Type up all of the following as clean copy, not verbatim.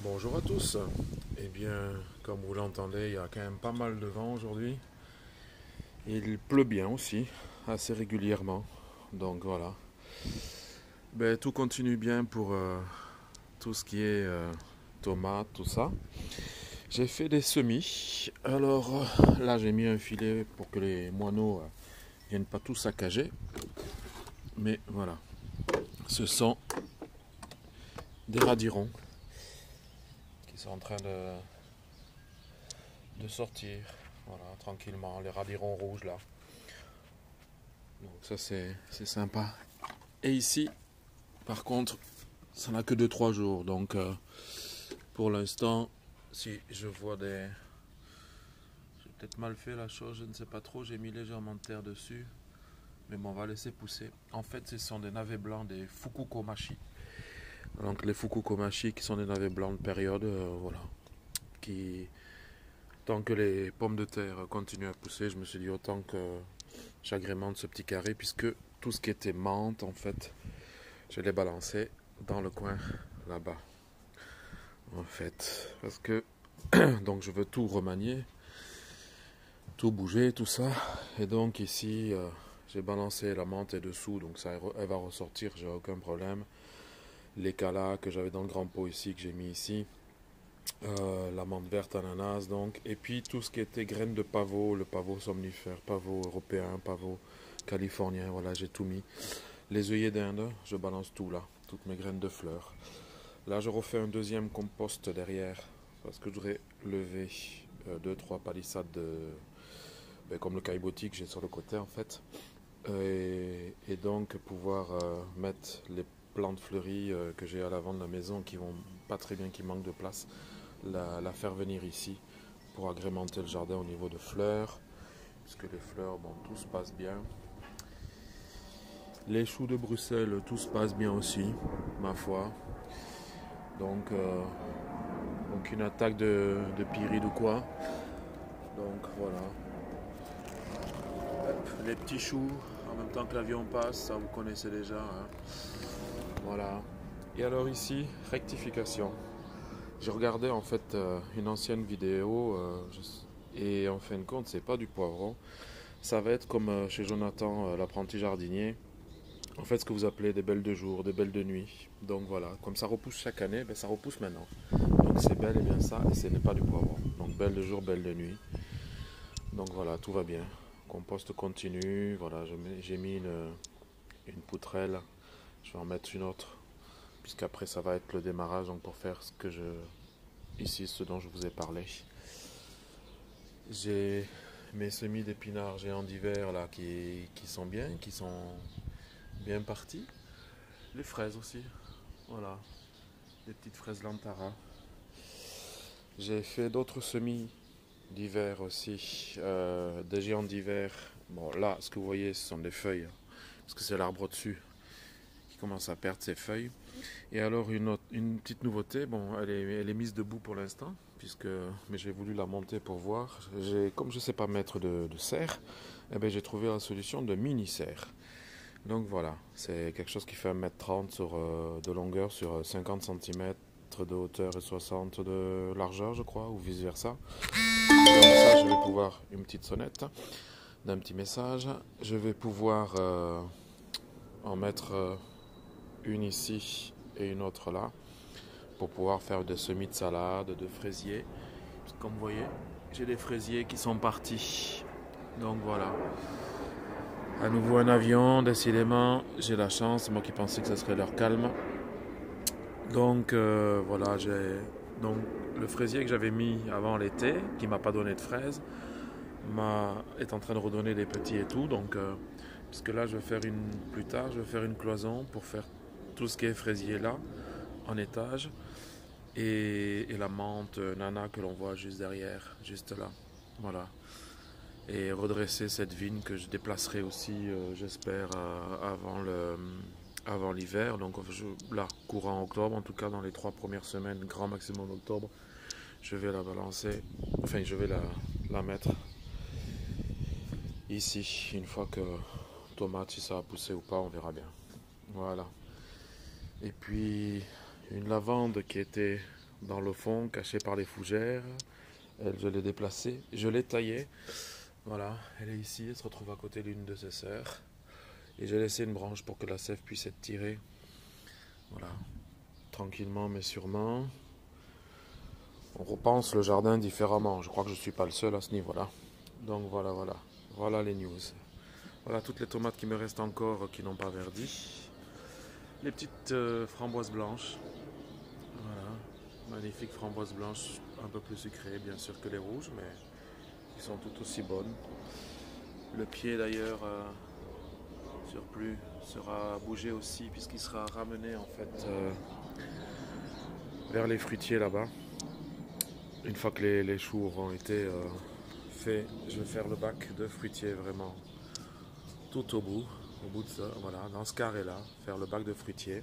Bonjour à tous. Eh bien, comme vous l'entendez, il y a quand même pas mal de vent aujourd'hui. Il pleut bien aussi, assez régulièrement. Donc voilà. Ben, tout continue bien pour tout ce qui est tomates, tout ça. J'ai fait des semis. Alors là, j'ai mis un filet pour que les moineaux viennent pas tout saccager. Mais voilà, ce sont des radirons qui sont en train de sortir. Voilà, tranquillement, les radirons rouges là. Donc ça c'est sympa. Et ici, par contre, ça n'a que 2 3 jours. Donc pour l'instant, si je vois des... J'ai peut-être mal fait la chose, je ne sais pas trop. J'ai mis légèrement de terre dessus. Mais bon, on va laisser pousser. En fait, ce sont des navets blancs, des fukukomachi. Donc les fukukomachi qui sont des navets blancs de période, voilà. Qui, tant que les pommes de terre continuent à pousser, je me suis dit autant que j'agrémente ce petit carré, puisque tout ce qui était menthe, en fait, je l'ai balancé dans le coin là-bas. En fait, parce que donc je veux tout remanier, tout bouger, tout ça. Et donc ici, j'ai balancé la menthe dessous, donc ça, elle va ressortir, j'ai aucun problème. Les calas que j'avais dans le grand pot ici, que j'ai mis ici. La menthe verte ananas, donc. Et puis tout ce qui était graines de pavot, le pavot somnifère, pavot européen, pavot californien, voilà, j'ai tout mis. Les œillets d'Inde, je balance tout là, toutes mes graines de fleurs. Là, je refais un deuxième compost derrière, parce que je voudrais lever 2 3 palissades comme le caillebotis que j'ai sur le côté en fait. Et donc pouvoir mettre les plantes fleuries que j'ai à l'avant de la maison qui vont pas très bien, qui manquent de place, la faire venir ici pour agrémenter le jardin au niveau de fleurs, puisque les fleurs, bon, tout se passe bien. Les choux de Bruxelles, tout se passe bien aussi, ma foi. Donc, aucune attaque de pyride ou quoi. Donc voilà. Hop, les petits choux, en même temps que l'avion passe, ça vous connaissez déjà, hein. Voilà. Et alors ici, rectification. J'ai regardé en fait une ancienne vidéo et en fin de compte, c'est pas du poivron. Ça va être comme chez Jonathan, l'apprenti jardinier. En fait, ce que vous appelez des belles de jour, des belles de nuit. Donc voilà, comme ça repousse chaque année, ben, ça repousse maintenant. Donc c'est bel et bien ça, et ce n'est pas du poivron. Donc belle de jour, belle de nuit. Donc voilà, tout va bien. Compost continue, voilà, j'ai mis une poutrelle. Je vais en mettre une autre, puisqu'après ça va être le démarrage, donc pour faire ici, ce dont je vous ai parlé. J'ai mes semis d'épinards géants d'hiver là qui sont bien, qui sont bien partis. Les fraises aussi, voilà, des petites fraises Lantara. J'ai fait d'autres semis d'hiver aussi, des géants d'hiver. Bon là, ce que vous voyez, ce sont des feuilles, parce que c'est l'arbre au-dessus qui commence à perdre ses feuilles. Et alors une petite nouveauté, bon, elle est mise debout pour l'instant, mais j'ai voulu la monter pour voir. Comme je ne sais pas mettre de serre, eh ben, j'ai trouvé la solution de mini serre. Donc voilà, c'est quelque chose qui fait 1,30 m de longueur sur 50 cm de hauteur et 60 de largeur, je crois, ou vice versa. Donc ça, je vais pouvoir, une petite sonnette d'un petit message, je vais pouvoir en mettre une ici et une autre là, pour pouvoir faire des semis de salade, de fraisiers. Comme vous voyez, j'ai des fraisiers qui sont partis. Donc voilà. À nouveau un avion, décidément, j'ai la chance, moi qui pensais que ce serait leur calme. Donc voilà, donc le fraisier que j'avais mis avant l'été, qui m'a pas donné de fraises, est en train de redonner des petits et tout. Donc puisque là plus tard, je vais faire une cloison pour faire tout ce qui est fraisier là, en étage. Et la menthe nana que l'on voit juste derrière, juste là. Voilà. Et redresser cette vigne que je déplacerai aussi, j'espère, avant l'hiver. Donc là, courant octobre, en tout cas dans les 3 premières semaines, grand maximum d'octobre, je vais la balancer, enfin je vais la mettre ici. Une fois que tomate, si ça va pousser ou pas, on verra bien. Voilà. Et puis une lavande qui était dans le fond, cachée par les fougères. Elle, je l'ai déplacée, je l'ai taillée. Voilà, elle est ici, elle se retrouve à côté d'une de ses sœurs. Et j'ai laissé une branche pour que la sève puisse être tirée. Voilà, tranquillement mais sûrement. On repense le jardin différemment. Je crois que je ne suis pas le seul à ce niveau-là. Donc voilà, voilà. Voilà les news. Voilà toutes les tomates qui me restent encore qui n'ont pas verdi. Les petites framboises blanches. Voilà, magnifiques framboises blanches, un peu plus sucrées bien sûr que les rouges, mais qui sont tout aussi bonnes. Le pied d'ailleurs surplus sera bougé aussi puisqu'il sera ramené en fait vers les fruitiers là-bas. Une fois que les choux auront été faits, je vais faire le bac de fruitiers vraiment tout au bout de ça, voilà, dans ce carré-là, faire le bac de fruitiers.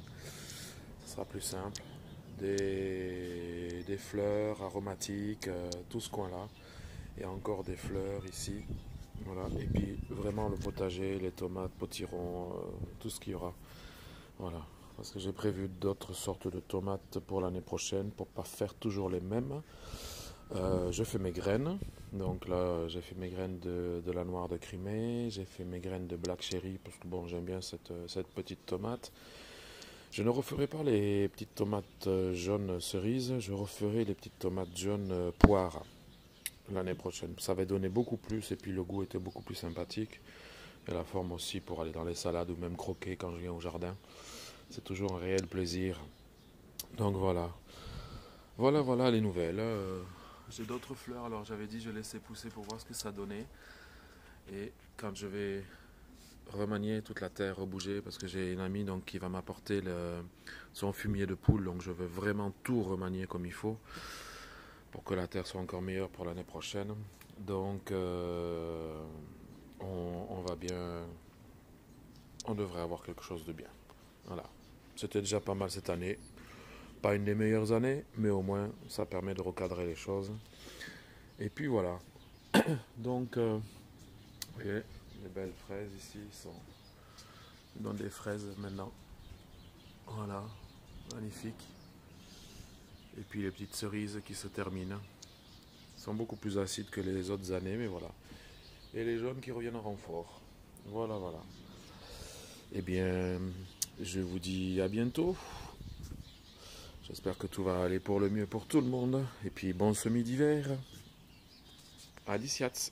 Ce sera plus simple. Des fleurs aromatiques, tout ce coin-là. Et encore des fleurs ici. Voilà. Et puis vraiment le potager, les tomates, potirons, tout ce qu'il y aura. Voilà. Parce que j'ai prévu d'autres sortes de tomates pour l'année prochaine pour ne pas faire toujours les mêmes. Je fais mes graines. Donc là, j'ai fait mes graines de la noire de Crimée. J'ai fait mes graines de black cherry parce que bon, j'aime bien cette petite tomate. Je ne referai pas les petites tomates jaunes cerises, je referai les petites tomates jaunes poires l'année prochaine. Ça va donner beaucoup plus et puis le goût était beaucoup plus sympathique. Et la forme aussi pour aller dans les salades ou même croquer quand je viens au jardin. C'est toujours un réel plaisir. Donc voilà. Voilà les nouvelles. J'ai d'autres fleurs, alors j'avais dit je laissais pousser pour voir ce que ça donnait. Et quand je vais remanier toute la terre, rebouger, parce que j'ai une amie donc, qui va m'apporter son fumier de poule, donc je veux vraiment tout remanier comme il faut pour que la terre soit encore meilleure pour l'année prochaine. Donc on va bien, on devrait avoir quelque chose de bien. Voilà, c'était déjà pas mal cette année, pas une des meilleures années, mais au moins ça permet de recadrer les choses. Et puis voilà, donc vous voyez, les belles fraises ici sont dans des fraises maintenant. Voilà, magnifique. Et puis les petites cerises qui se terminent. Elles sont beaucoup plus acides que les autres années, mais voilà. Et les jaunes qui reviennent en renfort. Voilà. Eh bien, je vous dis à bientôt. J'espère que tout va aller pour le mieux pour tout le monde. Et puis bon semis d'hiver. Adiciats.